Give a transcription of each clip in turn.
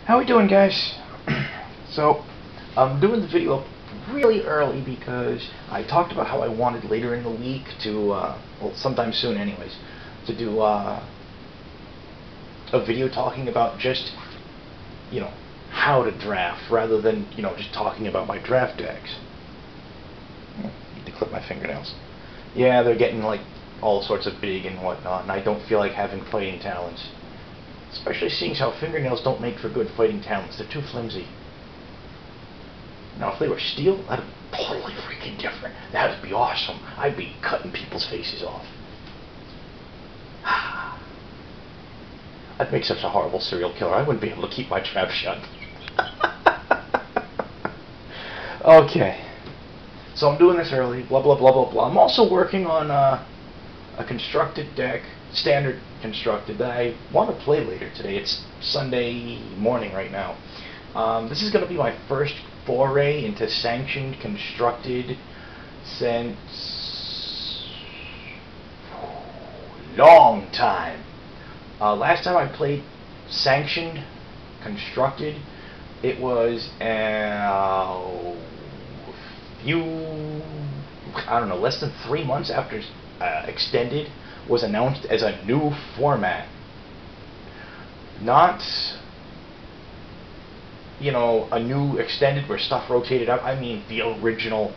How we doing, guys? So, I'm doing the video really early because I talked about how I wanted later in the week to, well, sometime soon anyways, to do a video talking about just, how to draft rather than, just talking about my draft decks. Need to clip my fingernails. Yeah, they're getting, like, all sorts of big and whatnot, and I don't feel like having fighting talents. Especially seeing how fingernails don't make for good fighting talents. They're too flimsy. Now, if they were steel, that'd be totally freaking different. That'd be awesome. I'd be cutting people's faces off. I'd make such a horrible serial killer. I wouldn't be able to keep my trap shut. Okay. So I'm doing this early. Blah, blah, blah, blah, blah. I'm also working on a constructed deck, standard constructed, that I want to play later today. It's Sunday morning right now. This is going to be my first foray into sanctioned constructed since long time. Last time I played sanctioned constructed, it was less than 3 months after Extended was announced as a new format. Not, a new Extended where stuff rotated out. I mean the original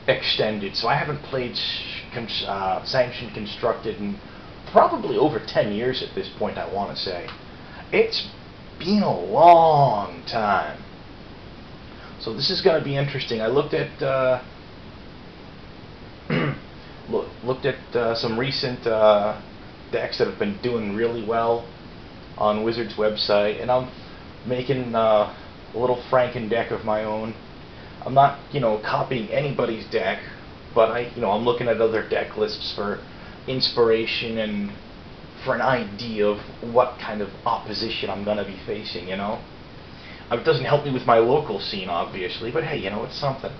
Extended. So I haven't played Sanctioned Constructed in probably over 10 years at this point, I want to say. It's been a long time. So this is going to be interesting. I looked at some recent decks that have been doing really well on Wizard's website, and I'm making a little Franken deck of my own. I'm not, copying anybody's deck, but I'm looking at other deck lists for inspiration and for an idea of what kind of opposition I'm going to be facing, It doesn't help me with my local scene, obviously, but hey, it's something.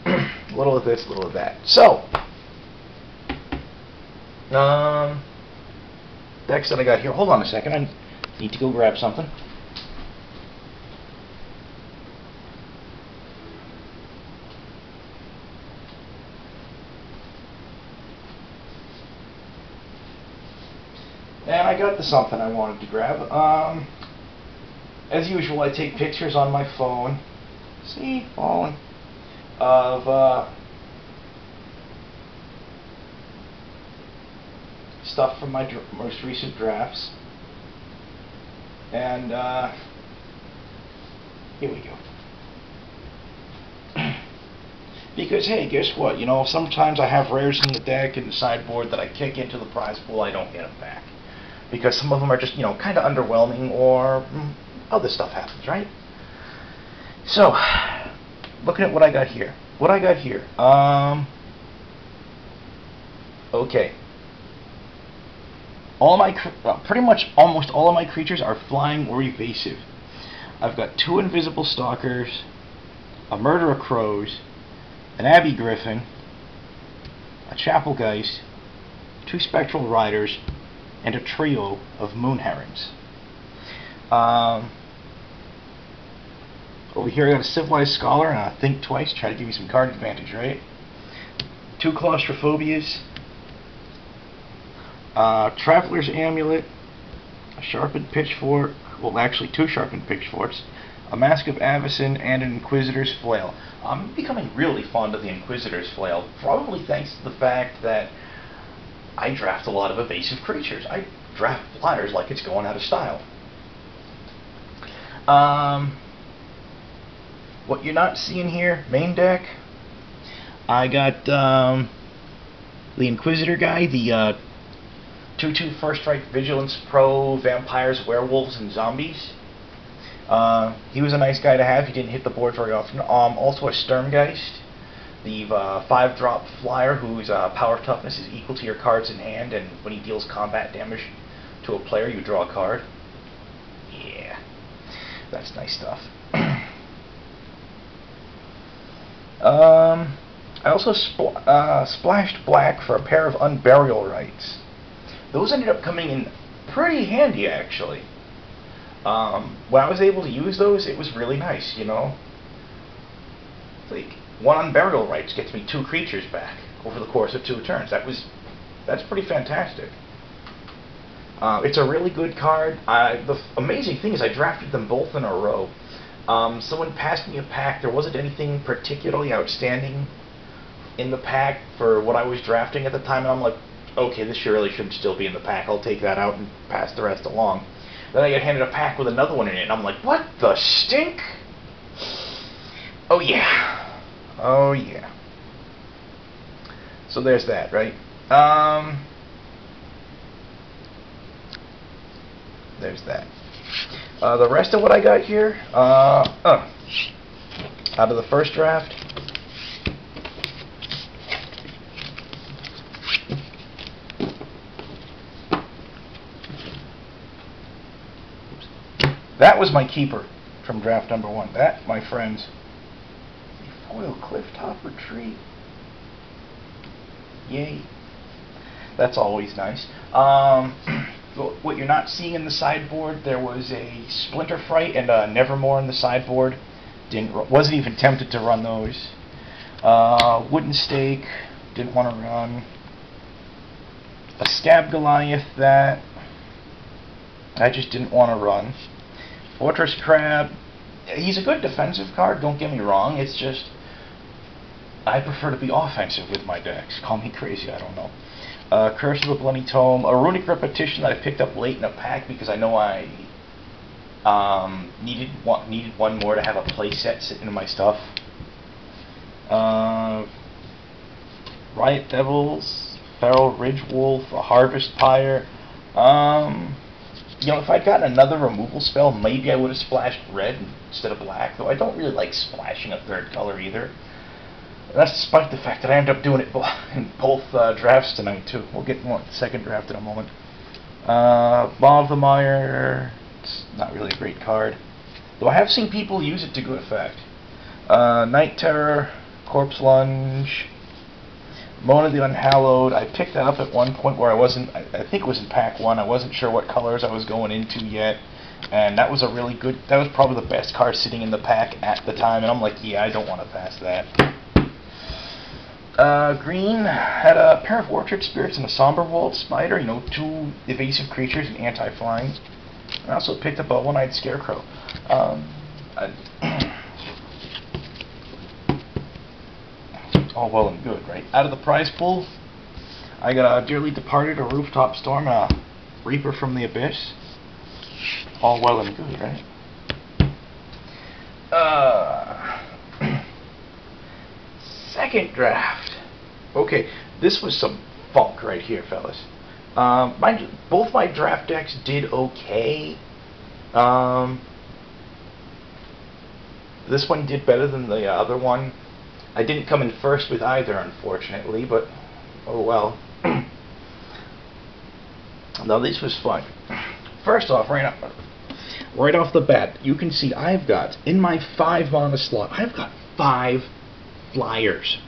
A little of this, a little of that. So, decks that I got here. Hold on a second. I need to go grab something. And I got the something I wanted to grab. As usual, I take pictures on my phone. See, falling. Of stuff from my most recent drafts. And here we go. Because, hey, guess what? Sometimes I have rares in the deck and the sideboard that I kick into the prize pool. I don't get them back. Because some of them are just, kind of underwhelming, or other stuff happens, right? So, looking at what I got here. Okay. Pretty much almost all of my creatures are flying or evasive. I've got 2 invisible stalkers, a murder of crows, an abbey griffin, a chapelgeist, 2 spectral riders, and a trio of moon herons. Over here I got a civilized scholar and a think twice, try to give you some card advantage, right? 2 claustrophobias, traveler's amulet, a sharpened pitchfork, well actually 2 sharpened pitchforks, a mask of Avacyn, and an inquisitor's flail. I'm becoming really fond of the inquisitor's flail, probably thanks to the fact that I draft a lot of evasive creatures. I draft flyers like it's going out of style. What you're not seeing here, main deck, I got the Inquisitor guy, the 2/2 First Strike Vigilance Pro, Vampires, Werewolves, and Zombies. He was a nice guy to have. He didn't hit the board very often. Also a Sturmgeist, the 5-drop flyer whose power toughness is equal to your cards in hand, and when he deals combat damage to a player, you draw a card. Yeah, that's nice stuff. I also splashed black for a pair of Unburial Rites. Those ended up coming in pretty handy, actually. When I was able to use those, it was really nice, you know. Like, one on burial rights gets me 2 creatures back over the course of 2 turns. That's pretty fantastic. It's a really good card. The amazing thing is I drafted them both in a row. Someone passed me a pack. There wasn't anything particularly outstanding in the pack for what I was drafting at the time, and I'm like, okay, this really should still be in the pack. I'll take that out and pass the rest along. Then I get handed a pack with another one in it, and I'm like, what the stink? Oh yeah. Oh yeah. So there's that, right? There's that. The rest of what I got here, out of the first draft, that was my keeper from draft number 1. That, my friends, a foil clifftop retreat. Yay. That's always nice. What you're not seeing in the sideboard, there was a Splinter Fright and a Nevermore in the sideboard. Wasn't even tempted to run those. Wooden Stake, didn't want to run. A Scab Goliath that I just didn't want to run. Fortress Crab, he's a good defensive card, don't get me wrong, it's just I prefer to be offensive with my decks. Call me crazy, I don't know. Curse of the Bloody Tome, a Runic Repetition that I picked up late in a pack because I know I needed one more to have a playset sitting in my stuff. Riot Devils, Feral Ridge Wolf, a Harvest Pyre. You know, if I'd gotten another removal spell, maybe I would have splashed red instead of black, though I don't really like splashing a third color either. And that's despite the fact that I ended up doing it in both drafts tonight, too. We'll get more the second draft in a moment. Maw of the Mire, it's not really a great card, though I have seen people use it to good effect. Night Terror, Corpse Lunge, Moan of the Unhallowed. I picked that up at one point where I think it was in pack 1, I wasn't sure what colors I was going into yet, and that was a really good, that was probably the best card sitting in the pack at the time, and I'm like, yeah, I don't want to pass that. Green had a pair of Orchard Spirits and a Somber Walled Spider, you know, 2 evasive creatures and anti-flying. I also picked up a One-Eyed Scarecrow. All well and good, right? Out of the prize pool, I got a Dearly Departed, a Rooftop Storm, and a Reaper from the Abyss. All well and good, right? Second draft. Okay, this was some funk right here, fellas. Both my draft decks did okay. This one did better than the other one. I didn't come in first with either, unfortunately, but oh well. Now this was fun. First off, right off the bat, you can see I've got, in my 5 mana slot, I've got 5 flyers.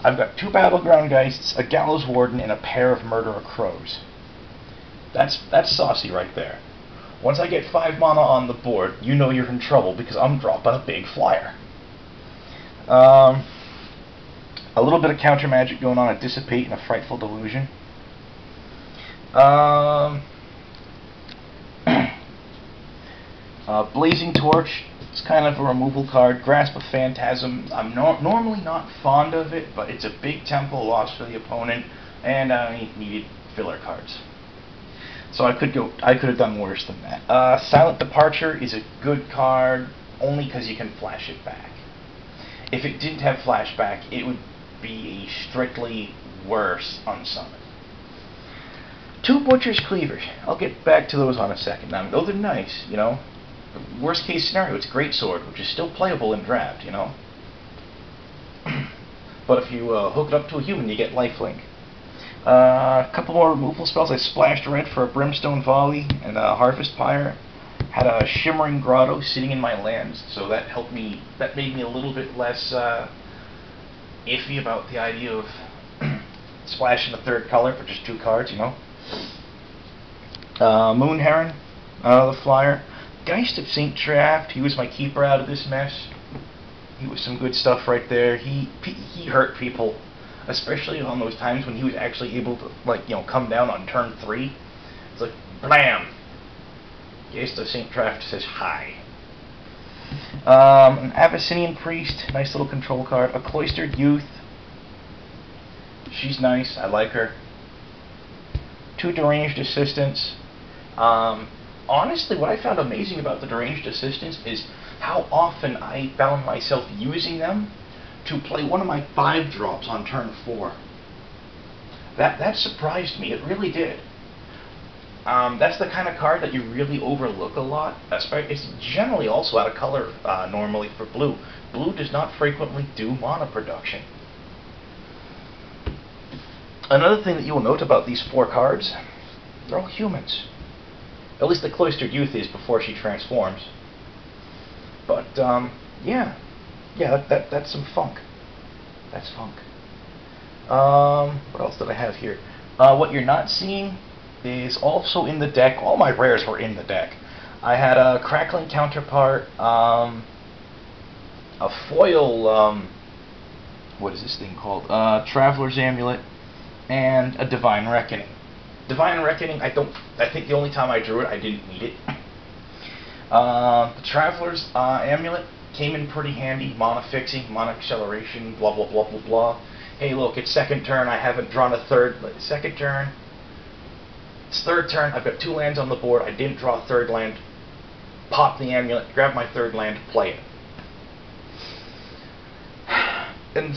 I've got 2 Battleground Geists, a Gallows Warden, and a pair of Murderer Crows. That's saucy right there. Once I get 5 mana on the board, you know you're in trouble because I'm dropping a big flyer. A little bit of counter magic going on, a Dissipate and a Frightful Delusion. Blazing Torch, it's kind of a removal card. Grasp of Phantasm, I'm normally not fond of it, but it's a big tempo loss for the opponent, and I needed filler cards. So I could have done worse than that. Silent Departure is a good card, only because you can flash it back. If it didn't have flashback, it would be a strictly worse unsummon. 2 Butcher's Cleavers. I'll get back to those on a second. Now, those are nice, you know. Worst case scenario, it's Greatsword, which is still playable in draft, you know. But if you hook it up to a human, you get lifelink. A couple more removal spells. I splashed red for a Brimstone Volley and a Harvest Pyre. Had a Shimmering Grotto sitting in my lands, so that helped me. That made me a little bit less iffy about the idea of splashing a 3rd color for just 2 cards, you know. Moon Heron, the flyer. Geist of St. Traft, he was my keeper out of this mess. He was some good stuff right there. He hurt people, especially on those times when he was actually able to, like, come down on turn 3. It's like, blam! Geist of St. Traft says hi. An Abyssinian Priest, nice little control card. A Cloistered Youth. She's nice, I like her. 2 Deranged Assistants. Honestly, what I found amazing about the Deranged Assistants is how often I found myself using them to play one of my 5 drops on turn 4. That surprised me, it really did. That's the kind of card that you really overlook a lot. It's generally also out of color normally for blue. Blue does not frequently do mana production. Another thing that you will note about these 4 cards, they're all humans. At least the Cloistered Youth is before she transforms. But, yeah, that's some funk. That's funk. What else did I have here? What you're not seeing is also in the deck. All my rares were in the deck. I had a Crackling Counterpart, a foil, what is this thing called? Traveler's Amulet, and a Divine Reckoning. Divine Reckoning, I think the only time I drew it, I didn't need it. The Traveler's Amulet came in pretty handy. Mana fixing, mana acceleration, blah blah blah blah blah. Hey look, it's second turn, I haven't drawn a second turn. It's third turn, I've got 2 lands on the board, I didn't draw a third land. Pop the amulet, grab my third land, play it. And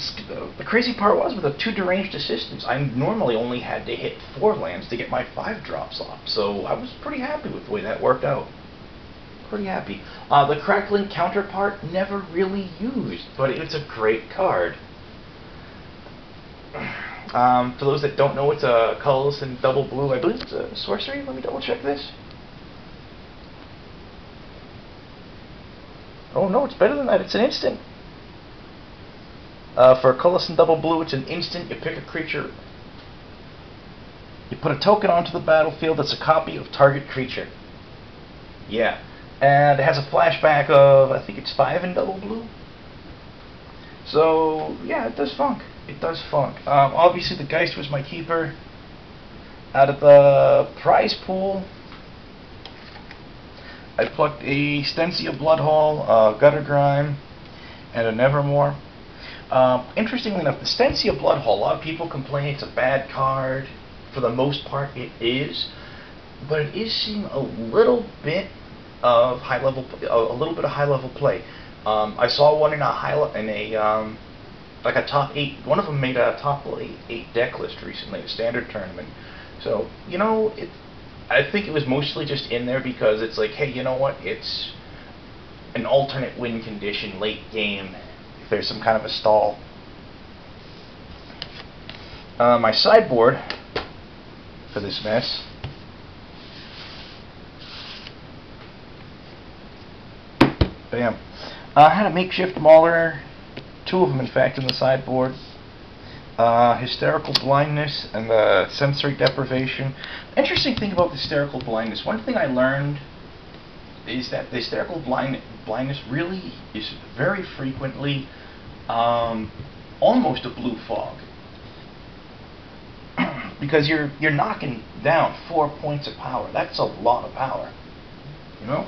the crazy part was, with the 2 Deranged Assistants, I normally only had to hit 4 lands to get my 5 drops off. So I was pretty happy with the way that worked out. Pretty happy. The Crackling Counterpart, never really used, but it's a great card. For those that don't know, it's a colorless and double blue. I believe it's a sorcery. Let me double check this. Oh no, it's better than that. It's an instant. For a colorless and double blue, it's an instant. You pick a creature. You put a token onto the battlefield that's a copy of target creature. Yeah. And it has a flashback of, I think it's 5 in double blue. So, yeah, it does funk. It does funk. Obviously, the Geist was my keeper. Out of the prize pool, I plucked a Stencia Bloodhall, a Gutter Grime, and a Nevermore. Interestingly enough, the Stencia Bloodhall, a lot of people complain it's a bad card. For the most part, it is. But it is seeing a little bit of high-level play. I saw one in like a top 8. One of them made a top 8 deck list recently, a standard tournament. So I think it was mostly just in there because it's like, hey, you know what? It's an alternate win condition late game if there's some kind of a stall. My sideboard for this mess. Bam. I had a makeshift Mauler, 2 of them in fact in the sideboard. Hysterical Blindness and Sensory Deprivation. Interesting thing about Hysterical Blindness, one thing I learned is that the Hysterical Blindness really is very frequently almost a blue fog. Because you're knocking down 4 points of power. That's a lot of power. You know?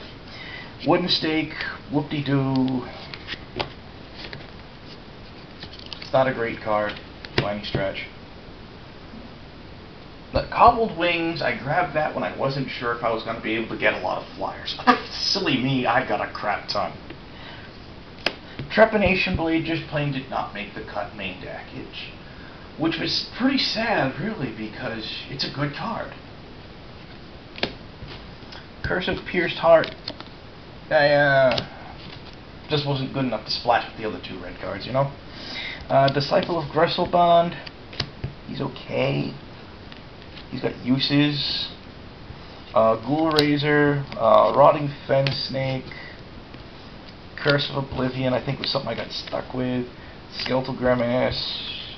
Wooden Stake, whoop-de-doo. It's not a great card by any stretch. The Cobbled Wings, I grabbed that when I wasn't sure if I was going to be able to get a lot of flyers. Silly me, I got a crap ton. Trepanation Blade just plain did not make the cut main deck, which was pretty sad, really, because it's a good card. Curse of Pierced Heart. Just wasn't good enough to splash with the other 2 red cards, you know? Disciple of Gristlebond. He's okay. He's got uses. Ghoul Razor, Rotting Fen Snake, Curse of Oblivion, I think was something I got stuck with. Skeletal Grimace,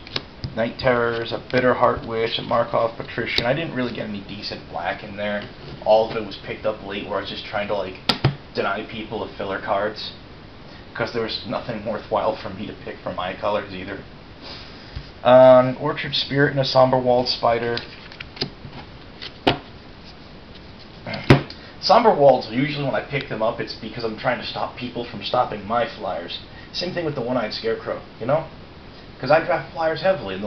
Night Terrors, a Bitter Heart Wish, a Markov Patrician. I didn't really get any decent black in there. All of it was picked up late where I was just trying to, like, deny people of filler cards, because there was nothing worthwhile for me to pick from my colors either. An Orchard Spirit and a Somber Walled Spider. Somber Walls, usually when I pick them up, it's because I'm trying to stop people from stopping my flyers. Same thing with the One-Eyed Scarecrow, you know? Because I draft flyers heavily, and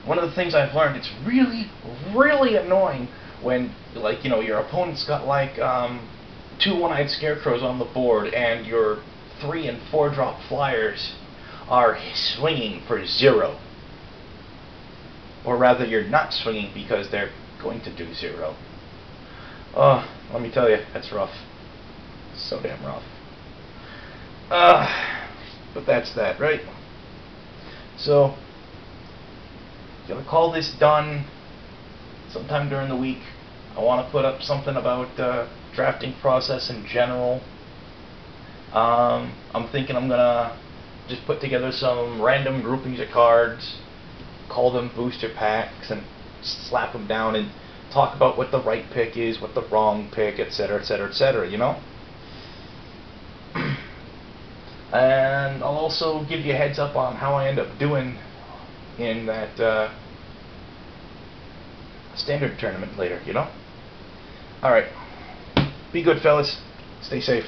one of the things I've learned, it's really, really annoying when, like, you know, your opponent's got, like, 2 One-Eyed Scarecrows on the board, and your 3 and 4 drop flyers are swinging for 0. Or rather, you're not swinging because they're going to do 0. Oh, let me tell you, that's rough. So damn rough. But that's that, right? So, gonna call this done sometime during the week. I want to put up something about drafting process in general. I'm thinking I'm gonna just put together some random groupings of cards, call them booster packs, and slap them down and talk about what the right pick is, what the wrong pick, etc., etc., etc., you know? And I'll also give you a heads up on how I end up doing in that standard tournament later, you know? Alright. Be good, fellas. Stay safe.